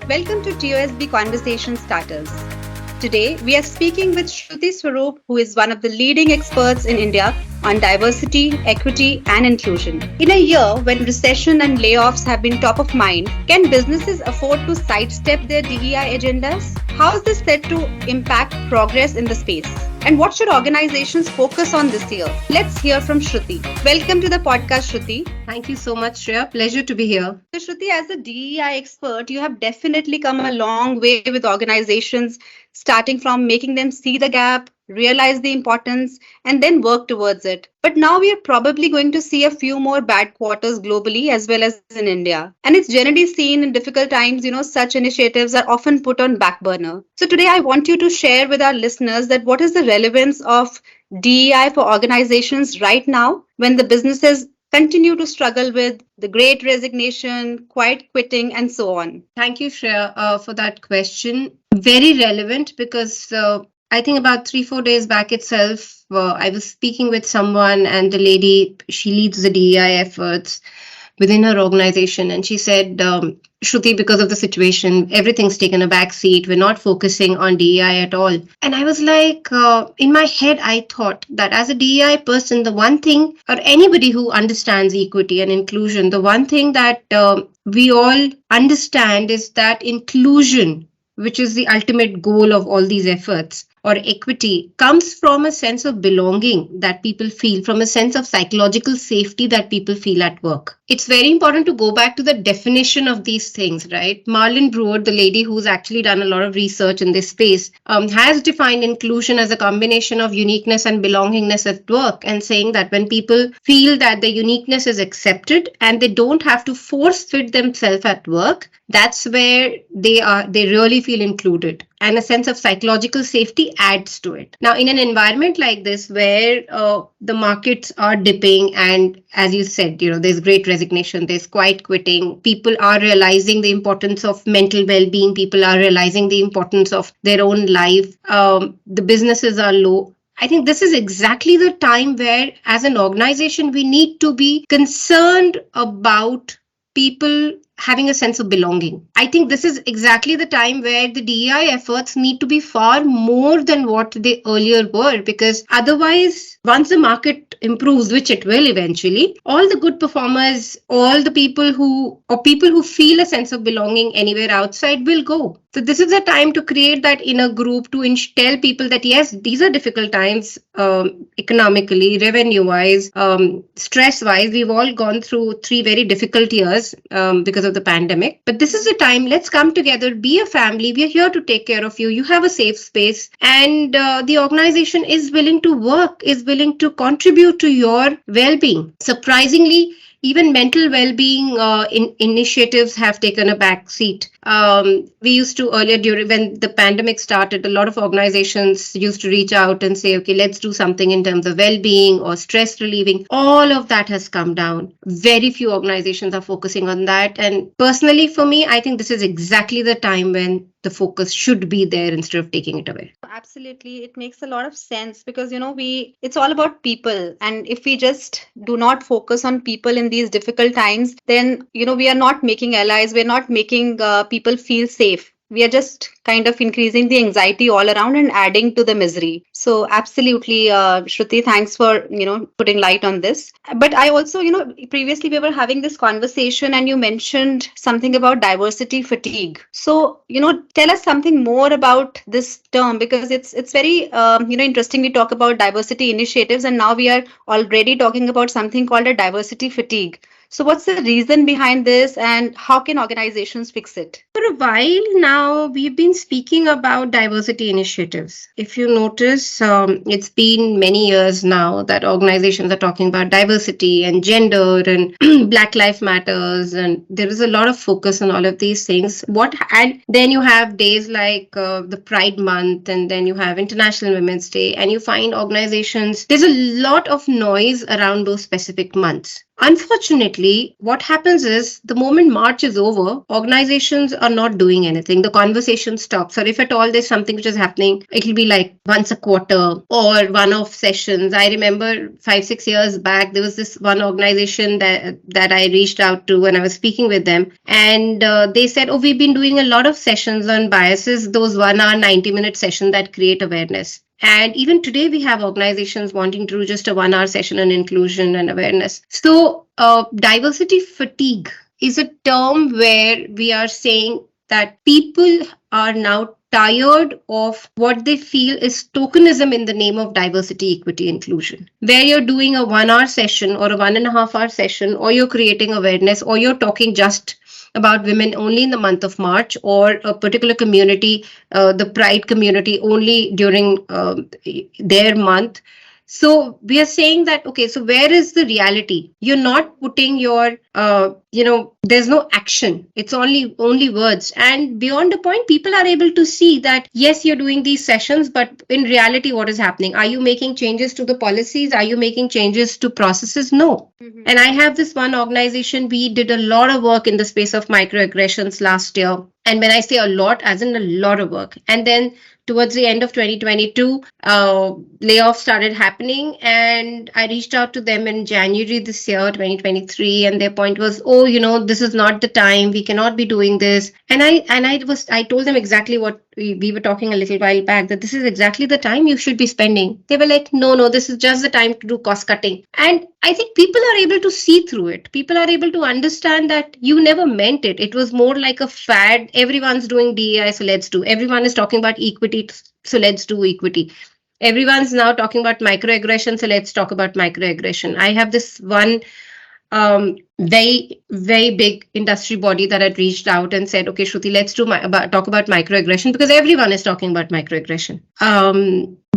Welcome to TOSB Conversation Starters. Today, we are speaking with Shruti Swaroop, who is one of the leading experts in India on diversity, equity, and inclusion. In a year when recession and layoffs have been top of mind, can businesses afford to sidestep their DEI agendas? How is this set to impact progress in the space? And what should organizations focus on this year? Let's hear from Shruti. Welcome to the podcast, Shruti. Thank you so much, Shreya. Pleasure to be here. So, Shruti, as a DEI expert, you have definitely come a long way with organizations, starting from making them see the gap, realize the importance, and then work towards it. But now we are probably going to see a few more bad quarters globally as well as in India. And it's generally seen in difficult times, such initiatives are often put on back burner. So today I want you to share with our listeners that what is the relevance of DEI for organizations right now when the businesses continue to struggle with the great resignation, quiet quitting, and so on. Thank you, Shreya, for that question. Very relevant because I think about 3-4 days back itself, I was speaking with someone and the lady, she leads the DEI efforts within her organization. And she said, Shruti, because of the situation, everything's taken a back seat. We're not focusing on DEI at all. And I was like, in my head, I thought that as a DEI person, the one thing, or anybody who understands equity and inclusion, the one thing that we all understand is that inclusion, which is the ultimate goal of all these efforts, or equity, comes from a sense of belonging that people feel, from a sense of psychological safety that people feel at work. It's very important to go back to the definition of these things, right? Marlene Brewer, the lady who's actually done a lot of research in this space, has defined inclusion as a combination of uniqueness and belongingness at work, and saying that when people feel that the uniqueness is accepted and they don't have to force fit themselves at work, that's where they really feel included. And a sense of psychological safety adds to it. Now, in an environment like this where the markets are dipping and, as you said, there's great resignation, there's quiet quitting, people are realizing the importance of mental well-being, people are realizing the importance of their own life, the businesses are low. I think this is exactly the time where, as an organization, we need to be concerned about people having a sense of belonging. I think this is exactly the time where the DEI efforts need to be far more than what they earlier were, because otherwise, once the market improves, which it will eventually, all the good performers, all the people who feel a sense of belonging anywhere outside will go. So this is the time to create that inner group, to tell people that yes, these are difficult times, economically, revenue-wise, stress-wise. We've all gone through 3 very difficult years because of the pandemic. But this is the time, let's come together, be a family. We are here to take care of you. You have a safe space. And the organization is willing to work, is willing to contribute to your well-being. Surprisingly, even mental well-being initiatives have taken a back seat. We used to earlier, when the pandemic started, a lot of organizations used to reach out and say, okay, let's do something in terms of well-being or stress relieving. All of that has come down. Very few organizations are focusing on that. And personally, for me, I think this is exactly the time when the focus should be there instead of taking it away. Absolutely. It makes a lot of sense because, it's all about people. And if we just do not focus on people in these difficult times, then, we are not making allies. We're not making people feel safe. We are just kind of increasing the anxiety all around and adding to the misery. So absolutely, Shruti, thanks for, putting light on this. But I also, previously we were having this conversation and you mentioned something about diversity fatigue. So, tell us something more about this term, because it's very, interesting. We talk about diversity initiatives and now we are already talking about something called a diversity fatigue. So what's the reason behind this and how can organizations fix it? For a while now, we've been speaking about diversity initiatives. If you notice, it's been many years now that organizations are talking about diversity and gender and Black Lives Matters, and there is a lot of focus on all of these things. And then you have days like the Pride Month, and then you have International Women's Day, and you find organizations, there's a lot of noise around those specific months. Unfortunately, what happens is the moment March is over, organizations are not doing anything. The conversation stops. Or if at all there's something which is happening, it'll be like once a quarter or one-off sessions. I remember 5-6 years back, there was this one organization that I reached out to when I was speaking with them. And they said, oh, we've been doing a lot of sessions on biases, those 1 hour, 90-minute sessions that create awareness. And even today, we have organizations wanting to do just a 1 hour session on inclusion and awareness. So, diversity fatigue is a term where we are saying that people are now tired of what they feel is tokenism in the name of diversity, equity, inclusion, where you're doing a 1 hour session or a 1.5 hour session, or you're creating awareness, or you're talking just about women only in the month of March, or a particular community, the Pride community, only during their month. So we are saying that, okay, so where is the reality? You're not putting your, there's no action. It's only words. And beyond the point, people are able to see that, yes, you're doing these sessions, but in reality, what is happening? Are you making changes to the policies? Are you making changes to processes? No. Mm-hmm. And I have this one organization, we did a lot of work in the space of microaggressions last year. And when I say a lot, as in a lot of work. And then towards the end of 2022, layoffs started happening, and I reached out to them in January this year, 2023, and their point was, oh, this is not the time. We cannot be doing this. And I told them exactly what we were talking a little while back, that this is exactly the time you should be spending. They were like, no, this is just the time to do cost cutting. And I think people are able to see through it. People are able to understand that you never meant it. It was more like a fad. Everyone's doing DEI, so let's do. Everyone is talking about equity, so let's do equity. Everyone's now talking about microaggression, so let's talk about microaggression. I have this one very, very big industry body that had reached out and said, okay, Shruti, let's talk about microaggression, because everyone is talking about microaggression.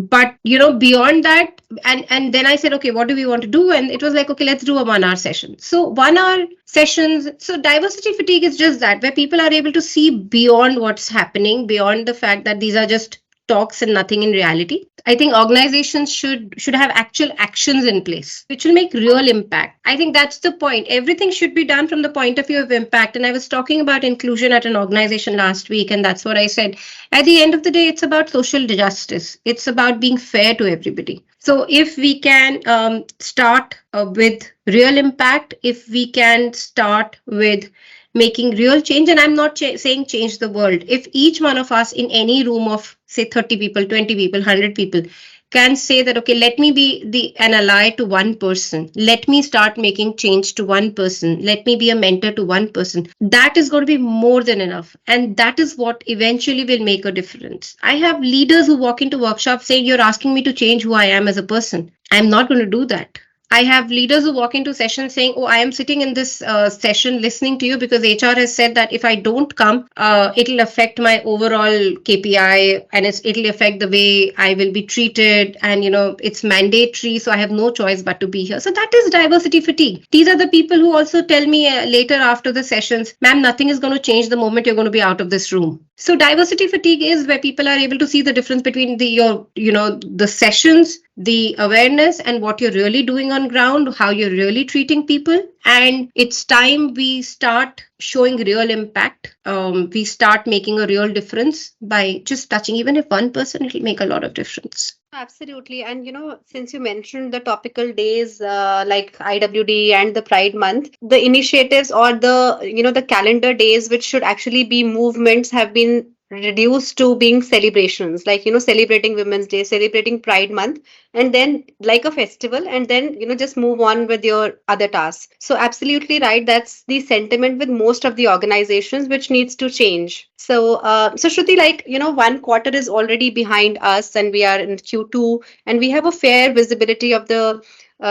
But beyond that, and then I said, okay, what do we want to do? And it was like, okay, let's do a 1 hour session. So 1 hour sessions. So diversity fatigue is just that, where people are able to see beyond what's happening, beyond the fact that these are just talks and nothing in reality. I think organizations should have actual actions in place, which will make real impact. I think that's the point. Everything should be done from the point of view of impact. And I was talking about inclusion at an organization last week, and that's what I said. At the end of the day, it's about social justice. It's about being fair to everybody. So if we can start with real impact, if we can start with making real change, and I'm not saying change the world. If each one of us in any room of, say, 30 people, 20 people, 100 people can say that, okay, let me be an ally to one person. Let me start making change to one person. Let me be a mentor to one person. That is going to be more than enough. And that is what eventually will make a difference. I have leaders who walk into workshops saying, you're asking me to change who I am as a person. I'm not going to do that. I have leaders who walk into sessions saying, oh, I am sitting in this session listening to you because HR has said that if I don't come, it'll affect my overall KPI, and it'll affect the way I will be treated. And, it's mandatory. So I have no choice but to be here. So that is diversity fatigue. These are the people who also tell me later after the sessions, ma'am, nothing is going to change the moment you're going to be out of this room. So diversity fatigue is where people are able to see the difference between the sessions, the awareness, and what you're really doing on ground, how you're really treating people. And it's time we start showing real impact. We start making a real difference by just touching, even if one person, it'll make a lot of difference. Absolutely. And, since you mentioned the topical days like IWD and the Pride Month, the initiatives or the calendar days, which should actually be movements, have been reduced to being celebrations, like, celebrating Women's Day, celebrating Pride Month, and then like a festival, and then, just move on with your other tasks. So absolutely right. That's the sentiment with most of the organizations, which needs to change. So, Shruti, like, 1 quarter is already behind us, and we are in Q2, and we have a fair visibility of the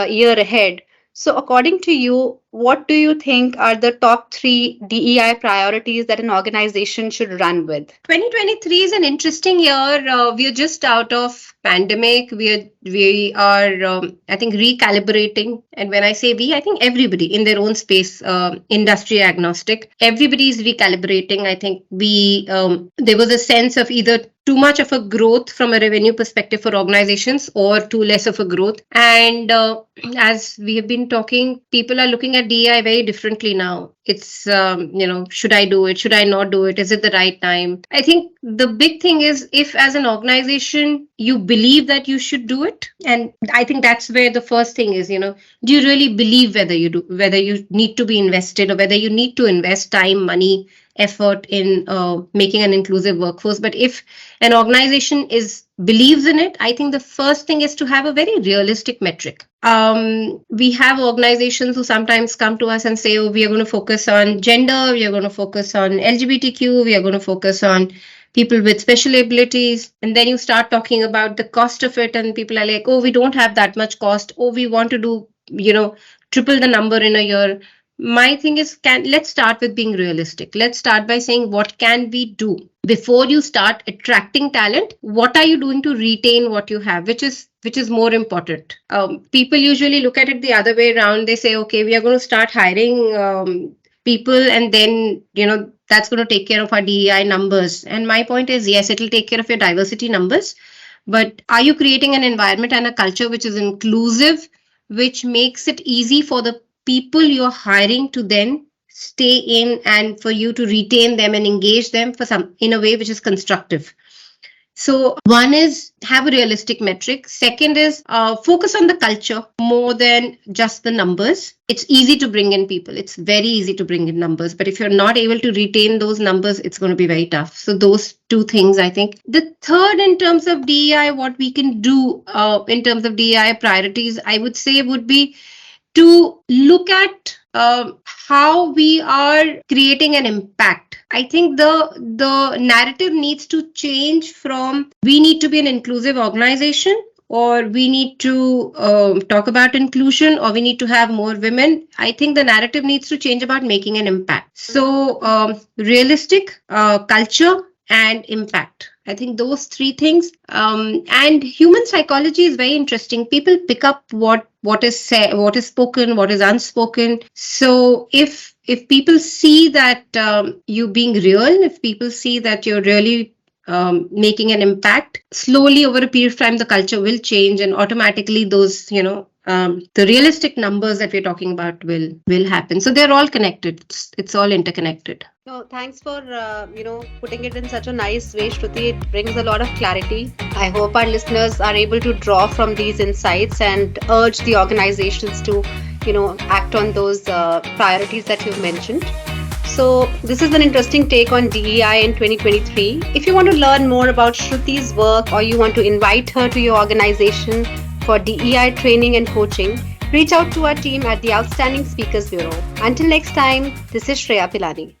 year ahead. So according to you, what do you think are the top 3 DEI priorities that an organization should run with? 2023 is an interesting year. We are just out of pandemic. We are I think, recalibrating. And when I say we, I think everybody in their own space, industry agnostic, everybody is recalibrating. I think there was a sense of either too much of a growth from a revenue perspective for organizations or too less of a growth. And as we have been talking, people are looking at DEI very differently now. It's, should I do it? Should I not do it? Is it the right time? I think the big thing is, if as an organization you believe that you should do it, and I think that's where the first thing is, do you really believe whether you need to be invested, or whether you need to invest time, money, effort in making an inclusive workforce? But if an organization believes in it, I think the first thing is to have a very realistic metric. We have organizations who sometimes come to us and say, oh, we are going to focus on gender, we are going to focus on LGBTQ, we are going to focus on people with special abilities. And then you start talking about the cost of it, and people are like, oh, we don't have that much cost. Oh, we want to do, triple the number in a year. My thing is, let's start with being realistic. Let's start by saying, what can we do before you start attracting talent? What are you doing to retain what you have, which is more important? People usually look at it the other way around. They say, okay, we are going to start hiring people, and then that's going to take care of our DEI numbers. And my point is, yes, it'll take care of your diversity numbers, but are you creating an environment and a culture which is inclusive, which makes it easy for the people you're hiring to then stay in, and for you to retain them and engage them in a way which is constructive? So one is, have a realistic metric. Second is focus on the culture more than just the numbers. It's easy to bring in people. It's very easy to bring in numbers. But if you're not able to retain those numbers, it's going to be very tough. So those two things, I think. The third, in terms of DEI, what we can do in terms of DEI priorities, I would say would be to look at how we are creating an impact. I think the narrative needs to change from, we need to be an inclusive organization, or we need to talk about inclusion, or we need to have more women. I think the narrative needs to change about making an impact. So realistic, culture, and impact. I think those three things. And human psychology is very interesting. People pick up what is said, what is spoken, what is unspoken. So if people see that you being real, if people see that you're really making an impact, slowly over a period of time, the culture will change, and automatically those, the realistic numbers that we're talking about will happen. So they're all connected. It's all interconnected. No, thanks for putting it in such a nice way, Shruti. It brings a lot of clarity. I hope our listeners are able to draw from these insights and urge the organizations to act on those priorities that you've mentioned. So this is an interesting take on DEI in 2023. If you want to learn more about Shruti's work, or you want to invite her to your organization for DEI training and coaching, reach out to our team at the Outstanding Speakers Bureau. Until next time, this is Shreya Pilani.